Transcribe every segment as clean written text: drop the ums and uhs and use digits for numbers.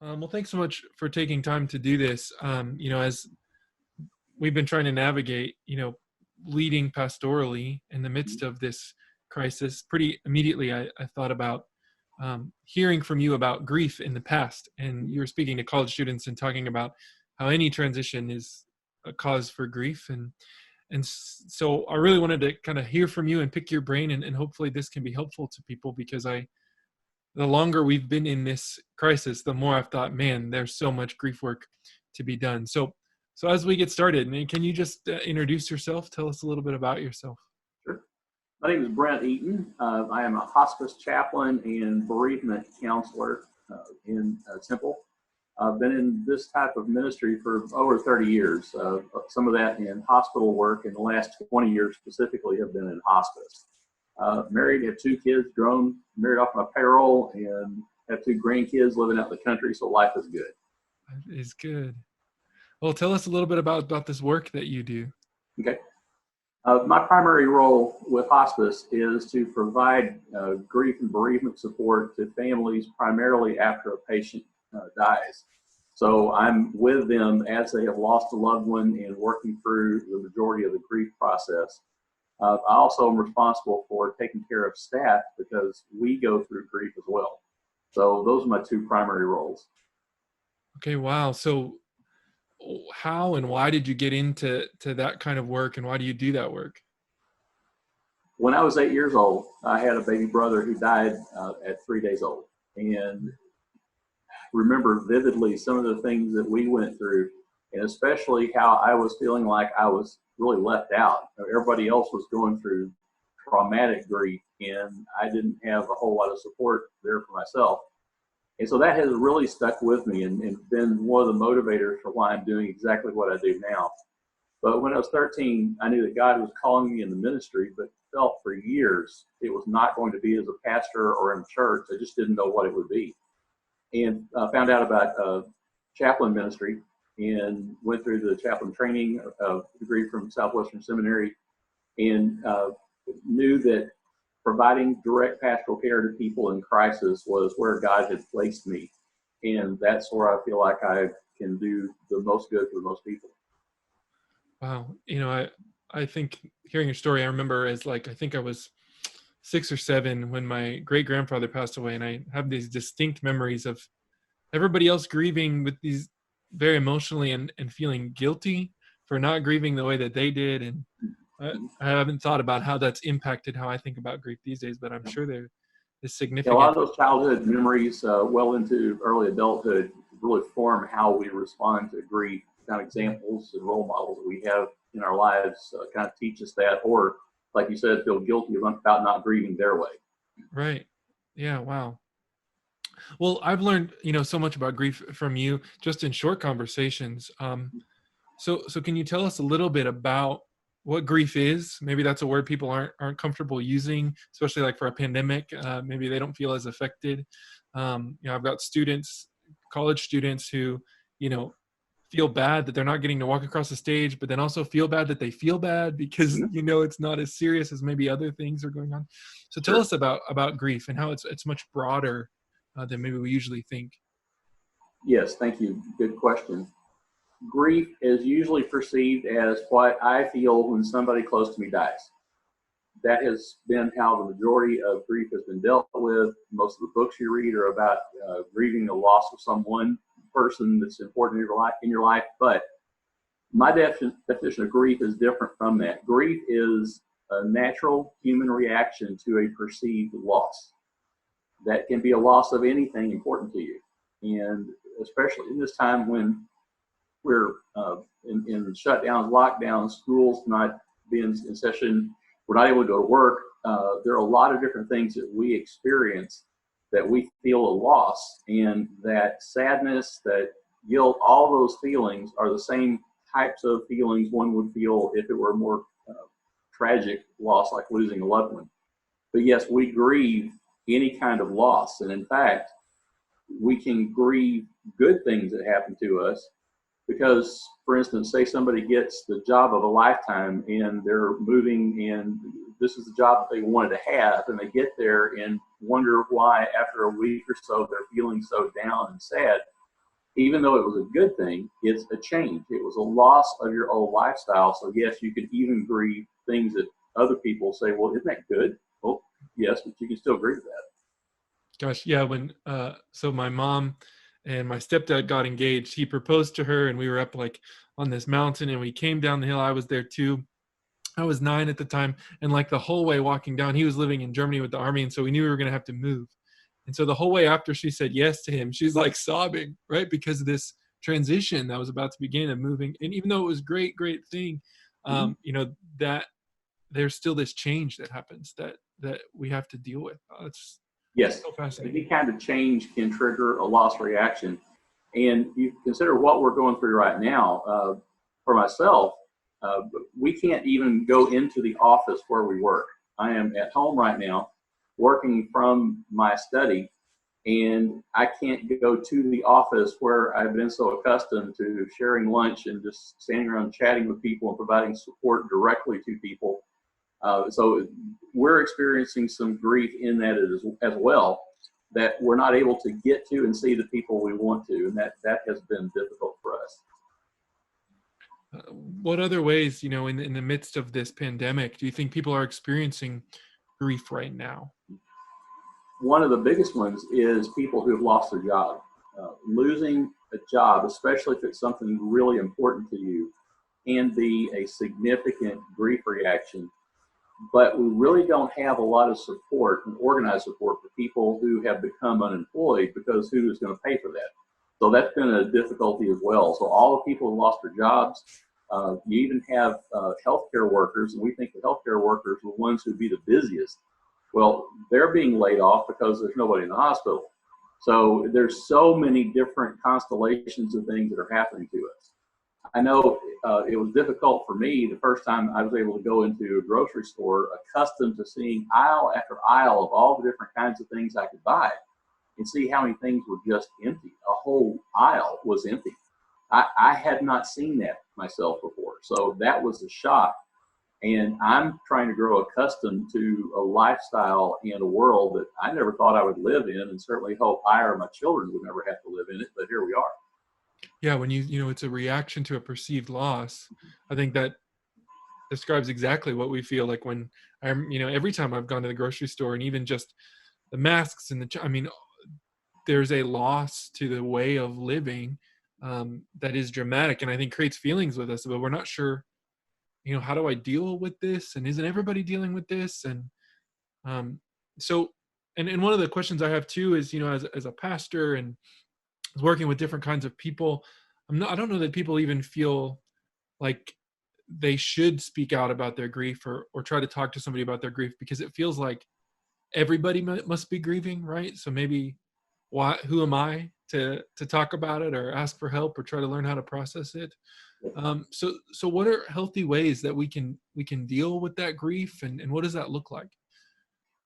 Well, thanks so much for taking time to do this. As we've been trying to navigate, leading pastorally in the midst of this crisis, pretty immediately I thought about hearing from you about grief in the past. And you were speaking to college students and talking about how any transition is a cause for grief. So I really wanted to kind of hear from you and pick your brain, and hopefully this can be helpful to people, because the longer we've been in this crisis, the more I've thought, man, there's so much grief work to be done. So as we get started, can you just introduce yourself? Tell us a little bit about yourself. Sure. My name is Brent Eaton. I am a hospice chaplain and bereavement counselor in Temple. I've been in this type of ministry for over 30 years. Some of that in hospital work, and the last 20 years specifically have been in hospice. Married, have 2 kids, grown, married off my payroll, and have 2 grandkids living out in the country, so life is good. That is good. Well, tell us a little bit about this work that you do. Okay. My primary role with hospice is to provide grief and bereavement support to families, primarily after a patient dies. So I'm with them as they have lost a loved one and working through the majority of the grief process. I also am responsible for taking care of staff because we go through grief as well. So those are my 2 primary roles. Okay, wow. So how and why did you get into that kind of work, and why do you do that work? When I was 8 years old, I had a baby brother who died at 3 days old. And remember vividly some of the things that we went through, and especially how I was feeling like I was really left out. Everybody else was going through traumatic grief, and I didn't have a whole lot of support there for myself. And so that has really stuck with me and been one of the motivators for why I'm doing exactly what I do now. But when I was 13, I knew that God was calling me in the ministry, but felt for years it was not going to be as a pastor or in church. I just didn't know what it would be. And found out about chaplain ministry and went through the chaplain training degree from Southwestern Seminary, and knew that providing direct pastoral care to people in crisis was where God had placed me. And that's where I feel like I can do the most good for most people. Wow. I think hearing your story, I remember I think I was 6 or 7 when my great grandfather passed away. And I have these distinct memories of everybody else grieving with these very emotionally and feeling guilty for not grieving the way that they did. And I haven't thought about how that's impacted how I think about grief these days, but I'm sure there is significant. A lot of those childhood memories well into early adulthood really form how we respond to grief. Kind of examples and role models that we have in our lives kind of teach us that, or like you said, feel guilty about not grieving their way. Right. Yeah. Wow. Well, I've learned, so much about grief from you just in short conversations. So can you tell us a little bit about what grief is? Maybe that's a word people aren't comfortable using, especially like for a pandemic. Maybe they don't feel as affected. I've got college students who, feel bad that they're not getting to walk across the stage, but then also feel bad that they feel bad because, it's not as serious as maybe other things are going on. So tell us about grief and how it's much broader than maybe we usually think. Yes, thank you. Good question. Grief is usually perceived as what I feel when somebody close to me dies. That has been how the majority of grief has been dealt with. Most of the books you read are about grieving the loss of someone, person that's important in your life. But my definition of grief is different from that. Grief is a natural human reaction to a perceived loss. That can be a loss of anything important to you. And especially in this time when we're in shutdowns, lockdowns, schools not being in session, we're not able to go to work. There are a lot of different things that we experience that we feel a loss, and that sadness, that guilt, all those feelings are the same types of feelings one would feel if it were a more tragic loss, like losing a loved one. But yes, we grieve any kind of loss. And in fact, we can grieve good things that happen to us because, for instance, say somebody gets the job of a lifetime and they're moving and this is the job that they wanted to have, and they get there and wonder why after a week or so they're feeling so down and sad. even though it was a good thing, it's a change. It was a loss of your old lifestyle. So yes, you can even grieve things that other people say, well, isn't that good? Well, yes, but you can still grieve that. Gosh, yeah, when so my mom and my stepdad got engaged, he proposed to her and we were up like on this mountain and we came down the hill. I was there too. I was 9 at the time, and like the whole way walking down, he was living in Germany with the army, and so we knew we were going to have to move. And so the whole way after she said yes to him, she's like sobbing, right? Because of this transition that was about to begin of moving. And even though it was great thing, Mm-hmm. you know, that there's still this change that happens that we have to deal with. It's Yes, so any fascinating. kind of change can trigger a loss reaction. And you consider what we're going through right now. For myself, we can't even go into the office where we work. I am at home right now, working from my study, and I can't go to the office where I've been so accustomed to sharing lunch and just standing around chatting with people and providing support directly to people. So we're experiencing some grief in that as well, that we're not able to get to and see the people we want to, and that has been difficult for us. What other ways, you know, in the midst of this pandemic, do you think people are experiencing grief right now? One of the biggest ones is people who have lost their job. Losing a job, especially if it's something really important to you, can be a significant grief reaction. But we really don't have a lot of support and organized support for people who have become unemployed, because who is going to pay for that? So that's been a difficulty as well. So all the people who lost their jobs, you even have healthcare workers, and we think the healthcare workers are the ones who'd be the busiest. Well, they're being laid off because there's nobody in the hospital. So there's so many different constellations of things that are happening to us. I know it was difficult for me the first time I was able to go into a grocery store, accustomed to seeing aisle after aisle of all the different kinds of things I could buy, and see how many things were just empty. A whole aisle was empty. I had not seen that myself before. So that was a shock. And I'm trying to grow accustomed to a lifestyle and a world that I never thought I would live in, and certainly hope I or my children would never have to live in it. But here we are. Yeah, when you know, it's a reaction to a perceived loss. I think that describes exactly what we feel like when I'm, you know, every time I've gone to the grocery store, and even just the masks and I mean, there's a loss to the way of living that is dramatic, and I think creates feelings with us, but we're not sure, you know, how do I deal with this? And isn't everybody dealing with this? And um, so, and one of the questions I have too is, you know, as a pastor and working with different kinds of people, I don't know that people even feel like they should speak out about their grief or try to talk to somebody about their grief, because it feels like everybody must be grieving, right? So maybe who am I to talk about it or ask for help or try to learn how to process it? So what are healthy ways that we can deal with that grief, and what does that look like?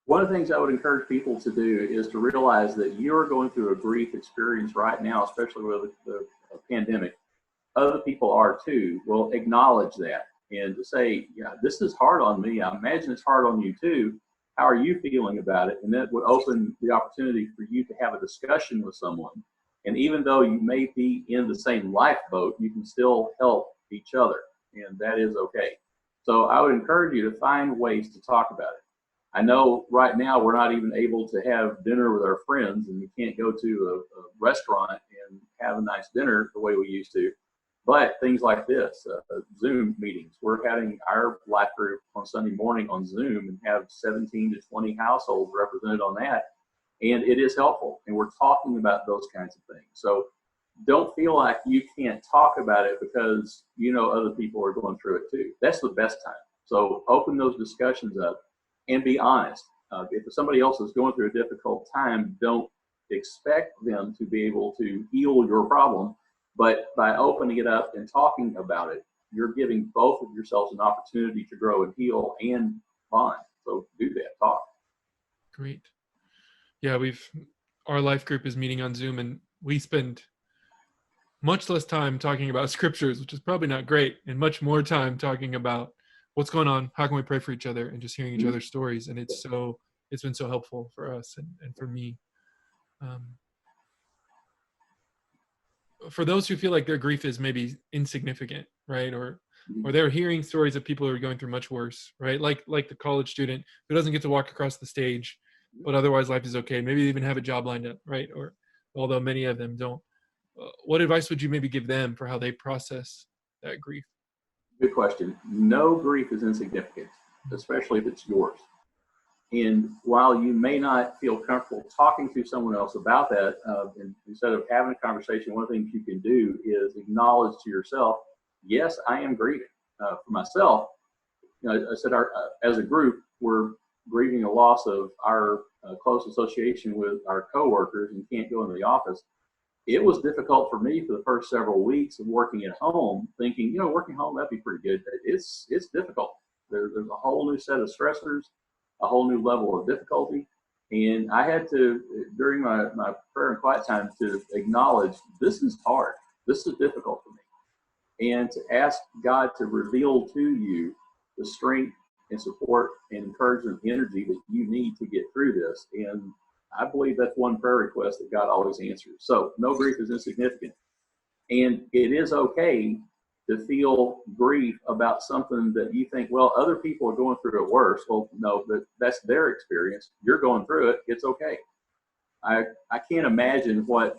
One of the things I would encourage people to do is to realize that you're going through a grief experience right now, especially with the pandemic. Other people are too. Well, acknowledge that and to say, yeah, this is hard on me. I imagine it's hard on you too. How are you feeling about it? And that would open the opportunity for you to have a discussion with someone. And even though you may be in the same lifeboat, you can still help each other, and that is okay. So I would encourage you to find ways to talk about it. I know right now we're not even able to have dinner with our friends, and we can't go to a restaurant and have a nice dinner the way we used to. But things like this, Zoom meetings, we're having our life group on Sunday morning on Zoom and have 17 to 20 households represented on that. And it is helpful. And we're talking about those kinds of things. So don't feel like you can't talk about it because you know other people are going through it too. That's the best time. So open those discussions up and be honest. If somebody else is going through a difficult time, don't expect them to be able to heal your problem. But by opening it up and talking about it, you're giving both of yourselves an opportunity to grow and heal and bond. So do that, talk. Great. Yeah, our life group is meeting on Zoom, and we spend much less time talking about scriptures, which is probably not great, and much more time talking about what's going on, how can we pray for each other, and just hearing each other's stories. And it's been so helpful for us and for me. Um, for those who feel like their grief is maybe insignificant, right? Mhm. Or they're hearing stories of people who are going through much worse, right? Like the college student who doesn't get to walk across the stage, but otherwise life is okay. Maybe they even have a job lined up, right? Or although many of them don't. What advice would you maybe give them for how they process that grief? Good question. No grief is insignificant, especially if it's yours. And while you may not feel comfortable talking to someone else about that, and instead of having a conversation, one of the things you can do is acknowledge to yourself, yes, I am grieving. For myself, I said as a group, we're grieving the loss of our close association with our coworkers and can't go into the office. It was difficult for me for the first several weeks of working at home, thinking, working home, that'd be pretty good. It's difficult. There's a whole new set of stressors, a whole new level of difficulty. And I had to, during my prayer and quiet time, to acknowledge this is hard. This is difficult for me. And to ask God to reveal to you the strength and support and encouragement and energy that you need to get through this. And I believe that's one prayer request that God always answers. So no grief is insignificant. And it is okay to feel grief about something that you think, well, other people are going through it worse. Well, no, that's their experience. You're going through it. It's okay. I can't imagine what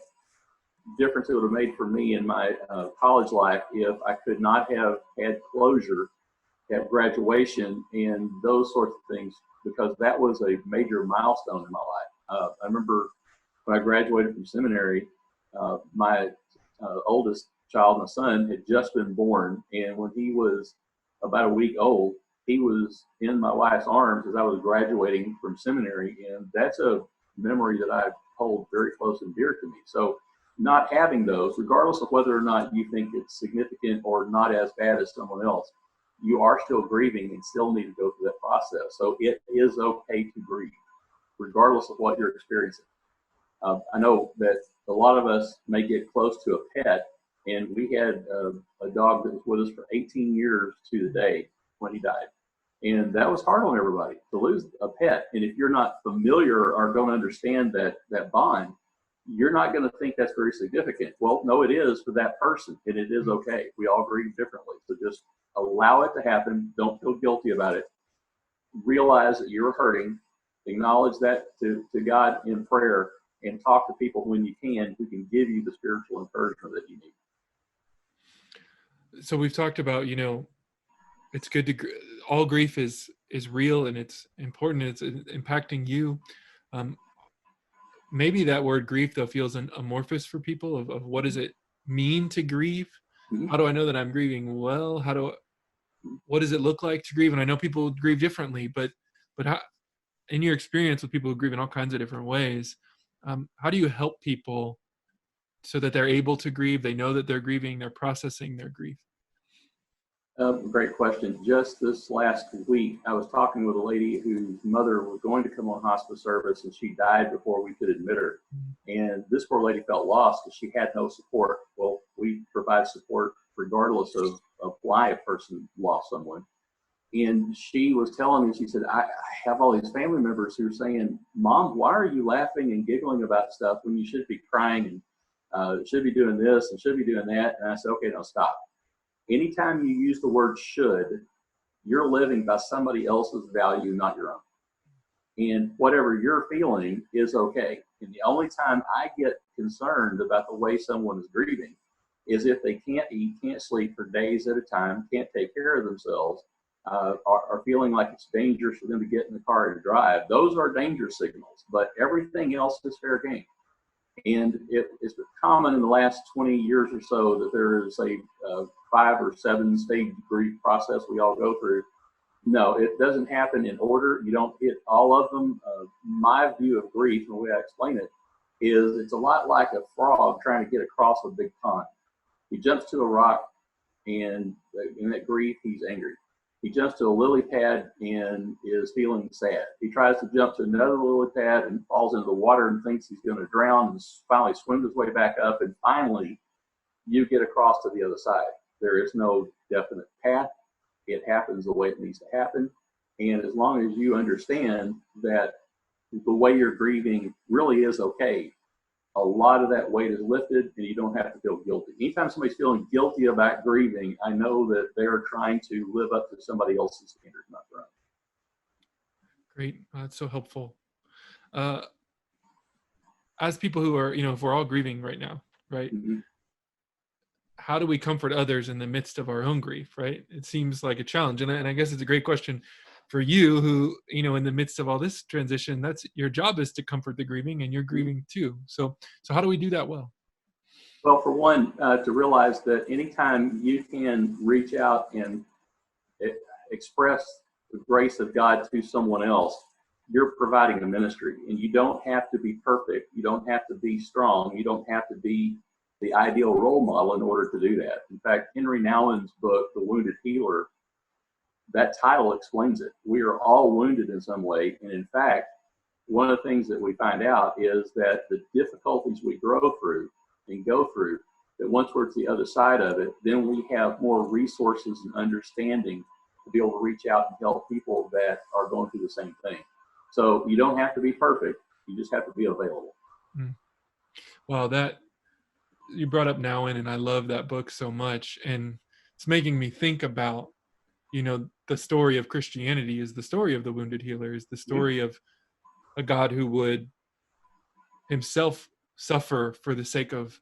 difference it would have made for me in my college life if I could not have had closure at graduation and those sorts of things, because that was a major milestone in my life. I remember when I graduated from seminary, my oldest child, my son, had just been born. And when he was about a week old, he was in my wife's arms as I was graduating from seminary. And that's a memory that I hold very close and dear to me. So not having those, regardless of whether or not you think it's significant or not as bad as someone else, you are still grieving and still need to go through that process. So it is okay to grieve, regardless of what you're experiencing. I know that a lot of us may get close to a pet, and we had a dog that was with us for 18 years to the day when he died. And that was hard on everybody to lose a pet. And if you're not familiar or don't understand that bond, you're not going to think that's very significant. Well, no, it is for that person, and it is okay. We all grieve differently. So just allow it to happen. Don't feel guilty about it. Realize that you're hurting. Acknowledge that to God in prayer, and talk to people when you can who can give you the spiritual encouragement that you need. So we've talked about, it's good to, all grief is real and it's important. It's impacting you. Maybe that word grief though feels amorphous for people of what does it mean to grieve? Mm-hmm. How do I know that I'm grieving well? What does it look like to grieve? And I know people grieve differently, but how, in your experience with people who grieve in all kinds of different ways, how do you help people so that they're able to grieve? They know that they're grieving, they're processing their grief. Great question. Just this last week, I was talking with a lady whose mother was going to come on hospice service, and she died before we could admit her. And this poor lady felt lost because she had no support. Well, we provide support regardless of why a person lost someone. And she was telling me, she said, I have all these family members who are saying, Mom, why are you laughing and giggling about stuff when you should be crying and should be doing this and should be doing that? And I said, okay, now stop. Anytime you use the word should, you're living by somebody else's value, not your own. And whatever you're feeling is okay. And the only time I get concerned about the way someone is grieving is if they can't eat, can't sleep for days at a time, can't take care of themselves, are feeling like it's dangerous for them to get in the car and drive. Those are danger signals, but everything else is fair game. And it's common in the last 20 years or so that there is a 5 or 7 stage grief process we all go through. No, it doesn't happen in order. You don't hit all of them. My view of grief, and the way I explain it, is it's a lot like a frog trying to get across a big pond. He jumps to a rock, and in that grief, he's angry. He jumps to a lily pad and is feeling sad. He tries to jump to another lily pad and falls into the water and thinks he's going to drown, and finally swims his way back up, and finally you get across to the other side. There is no definite path. It happens the way it needs to happen. And as long as you understand that the way you're grieving really is okay, a lot of that weight is lifted and you don't have to feel guilty. Anytime somebody's feeling guilty about grieving, I know that they're trying to live up to somebody else's standards, not their own. Great. That's so helpful. As people who are, if we're all grieving right now, right? Mm-hmm. How do we comfort others in the midst of our own grief, right? It seems like a challenge. And I guess it's a great question for you who, in the midst of all this transition, that's your job, is to comfort the grieving, and you're grieving too. So how do we do that well? Well, for one, to realize that anytime you can reach out and express the grace of God to someone else, you're providing a ministry. And you don't have to be perfect. You don't have to be strong. You don't have to be the ideal role model in order to do that. In fact, Henry Nouwen's book, The Wounded Healer, that title explains it. We are all wounded in some way. And in fact, one of the things that we find out is that the difficulties we grow through and go through, that once we're to the other side of it, then we have more resources and understanding to be able to reach out and help people that are going through the same thing. So you don't have to be perfect. You just have to be available. Wow, that you brought up Nouwen, and I love that book so much. And it's making me think about, the story of Christianity is the story of the wounded healer, is the story of a God who would himself suffer for the sake of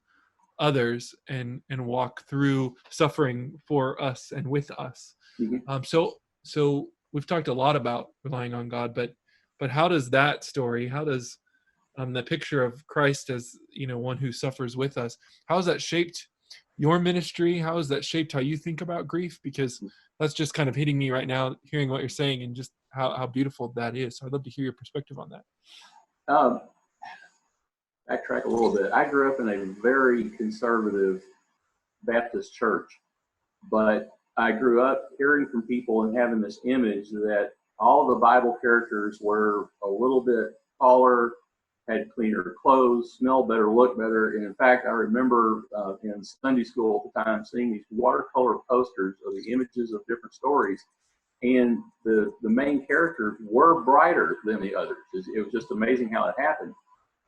others and walk through suffering for us and with us. Mm-hmm. So we've talked a lot about relying on God, but how does that story, how does the picture of Christ as, one who suffers with us, how has that shaped your ministry? How has that shaped how you think about grief? Because that's just kind of hitting me right now, hearing what you're saying, and just how beautiful that is. So I'd love to hear your perspective on that. Backtrack a little bit. I grew up in a very conservative Baptist church, but I grew up hearing from people and having this image that all the Bible characters were a little bit taller, had cleaner clothes, smelled better, looked better. And in fact, I remember in Sunday school at the time seeing these watercolor posters of the images of different stories. And the main characters were brighter than the others. It was just amazing how it happened.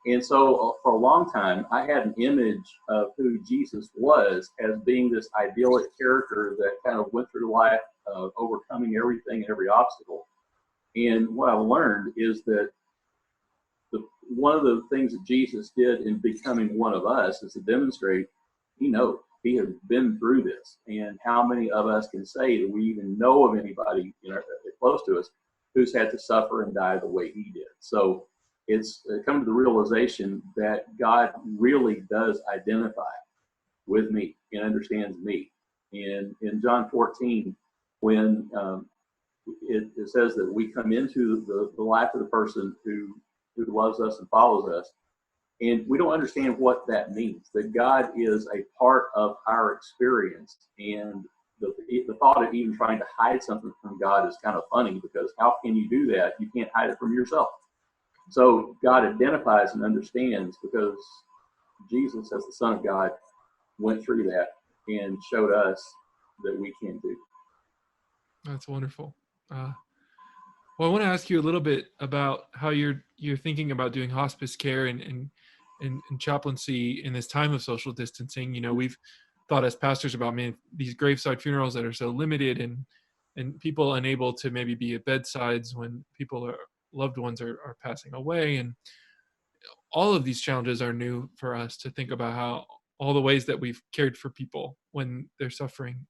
And so for a long time, I had an image of who Jesus was as being this idyllic character that kind of went through life overcoming everything and every obstacle. And what I learned is that one of the things that Jesus did in becoming one of us is to demonstrate he knows, he has been through this. And how many of us can say that we even know of anybody close to us who's had to suffer and die the way he did. So it's come to the realization that God really does identify with me and understands me. And in John 14, when it says that we come into the life of the person who loves us and follows us, and we don't understand what that means, that God is a part of our experience. And the thought of even trying to hide something from God is kind of funny, because how can you do that? You can't hide it from yourself. So God identifies and understands, because Jesus, as the Son of God, went through that and showed us that we can do. That's wonderful. Well, I want to ask you a little bit about how you're thinking about doing hospice care and chaplaincy in this time of social distancing. We've thought as pastors about, man, these graveside funerals that are so limited, and people unable to maybe be at bedsides when loved ones are passing away, and all of these challenges are new for us to think about, how all the ways that we've cared for people when they're suffering,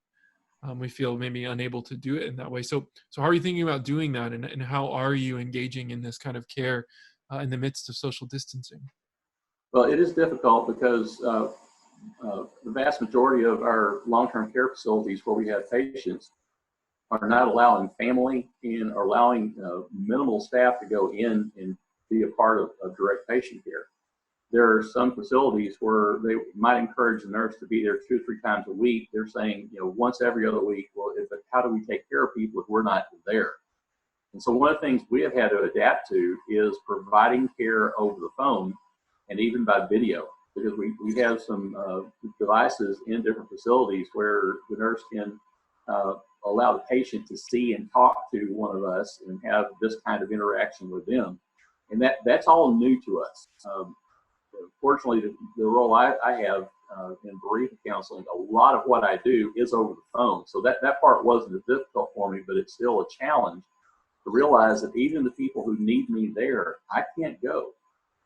we feel maybe unable to do it in that way. So how are you thinking about doing that, and how are you engaging in this kind of care in the midst of social distancing? Well, it is difficult because the vast majority of our long-term care facilities where we have patients are not allowing family and are allowing minimal staff to go in and be a part of direct patient care. There are some facilities where they might encourage the nurse to be there 2 or 3 times a week. They're saying, once every other week. Well, how do we take care of people if we're not there? And so one of the things we have had to adapt to is providing care over the phone and even by video, because we have some devices in different facilities where the nurse can allow the patient to see and talk to one of us and have this kind of interaction with them. And that's all new to us. fortunately, the role I have in bereavement counseling, a lot of what I do is over the phone. So that part wasn't as difficult for me, but it's still a challenge to realize that even the people who need me there, I can't go.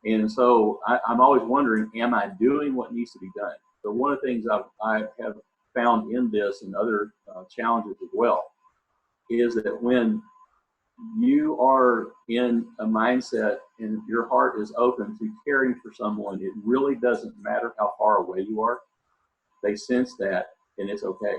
And so I'm always wondering, am I doing what needs to be done? So one of the things I have found in this and other challenges as well is that when you are in a mindset and your heart is open to caring for someone, it really doesn't matter how far away you are. They sense that, and it's okay.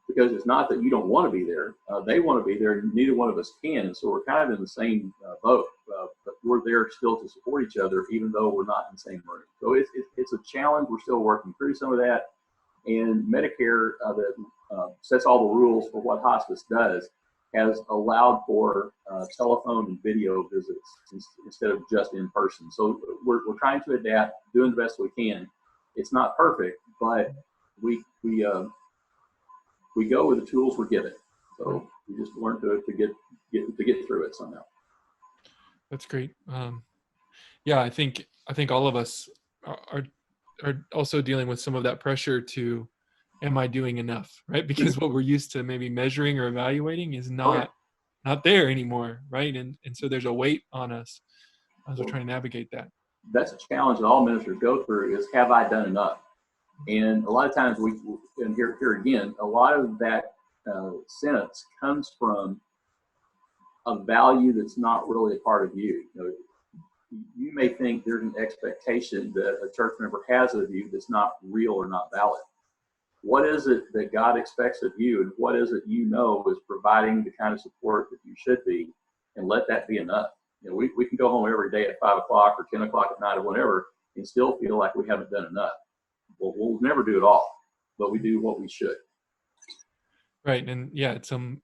Because it's not that you don't want to be there. They want to be there, and neither one of us can. And so we're kind of in the same boat, but we're there still to support each other, even though we're not in the same room. So it's a challenge. We're still working through some of that. And Medicare that sets all the rules for what hospice does has allowed for telephone and video visits instead of just in person. So we're trying to adapt, doing the best we can. It's not perfect, but we go with the tools we're given. So we just learn to get through it somehow. That's great. Yeah, I think all of us are also dealing with some of that pressure to, am I doing enough, right? Because what we're used to maybe measuring or evaluating is not there anymore, right? And so there's a weight on us as we're trying to navigate that. That's a challenge that all ministers go through: is, have I done enough? And a lot of times and here again, a lot of that sense comes from a value that's not really a part of you. You may think there's an expectation that a church member has of you that's not real or not valid. What is it that God expects of you, and what is it is providing the kind of support that you should be, and let that be enough. We can go home every day at 5 o'clock or 10 o'clock at night or whatever and still feel like we haven't done enough. Well, we'll never do it all, but we do what we should. Right. And yeah, at some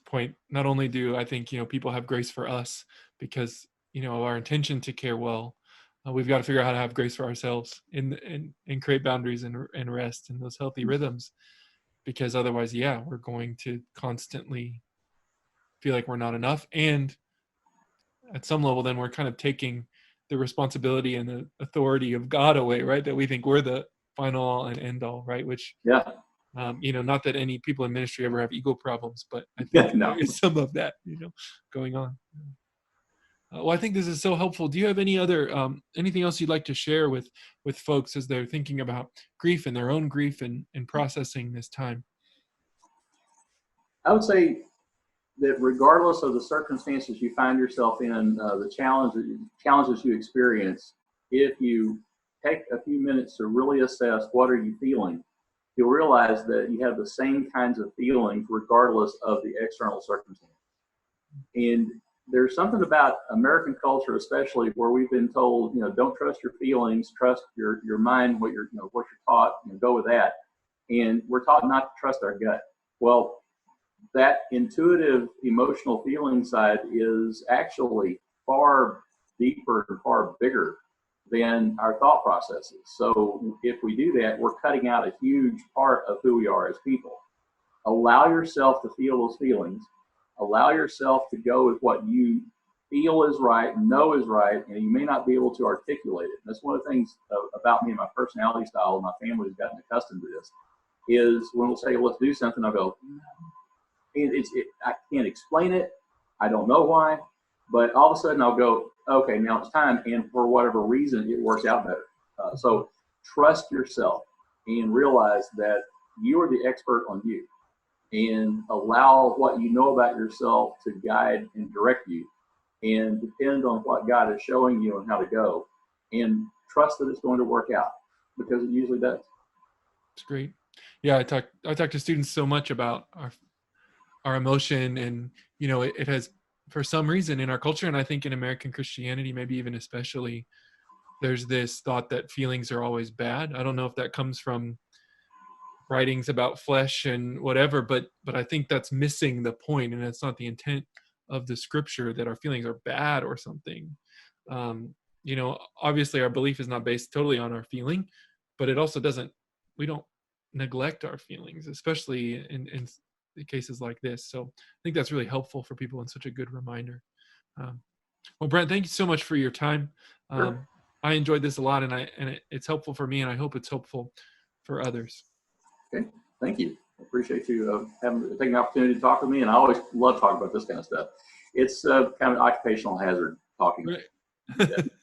point, not only do I think, people have grace for us because, our intention to care well, we've got to figure out how to have grace for ourselves and create boundaries and rest and those healthy rhythms, because otherwise, we're going to constantly feel like we're not enough. And at some level, then we're kind of taking the responsibility and the authority of God away, right? That we think we're the final and end all, right? Which, not that any people in ministry ever have ego problems, but I think there is some of that, going on. Well, I think this is so helpful. Do you have any other anything else you'd like to share with folks as they're thinking about grief and their own grief and processing this time? I would say that regardless of the circumstances you find yourself in, the challenges you experience, if you take a few minutes to really assess what are you feeling, you'll realize that you have the same kinds of feelings regardless of the external circumstance. And there's something about American culture, especially, where we've been told, don't trust your feelings, trust your mind, what you're taught, go with that. And we're taught not to trust our gut. Well, that intuitive emotional feeling side is actually far deeper and far bigger than our thought processes. So if we do that, we're cutting out a huge part of who we are as people. Allow yourself to feel those feelings. Allow yourself to go with what you feel is right, know is right, and you may not be able to articulate it. That's one of the things about me and my personality style, and my family has gotten accustomed to this, is when we'll say, let's do something, I'll go, and I can't explain it. I don't know why, but all of a sudden I'll go, okay, now it's time. And for whatever reason, it works out better. So trust yourself and realize that you are the expert on you, and allow what you know about yourself to guide and direct you, and depend on what God is showing you and how to go, and trust that it's going to work out, because it usually does. It's great. Yeah, I talk to students so much about our emotion, and it has, for some reason in our culture, and I think in American Christianity maybe even especially, there's this thought that feelings are always bad. I don't know if that comes from writings about flesh and whatever, but I think that's missing the point, and it's not the intent of the scripture that our feelings are bad or something. Obviously our belief is not based totally on our feeling, but it also we don't neglect our feelings, especially in cases like this. So I think that's really helpful for people and such a good reminder. Well, Brent, thank you so much for your time. Sure. I enjoyed this a lot, and it's helpful for me, and I hope it's helpful for others. Okay, thank you. I appreciate you taking the opportunity to talk with me, and I always love talking about this kind of stuff. It's kind of an occupational hazard talking. Right.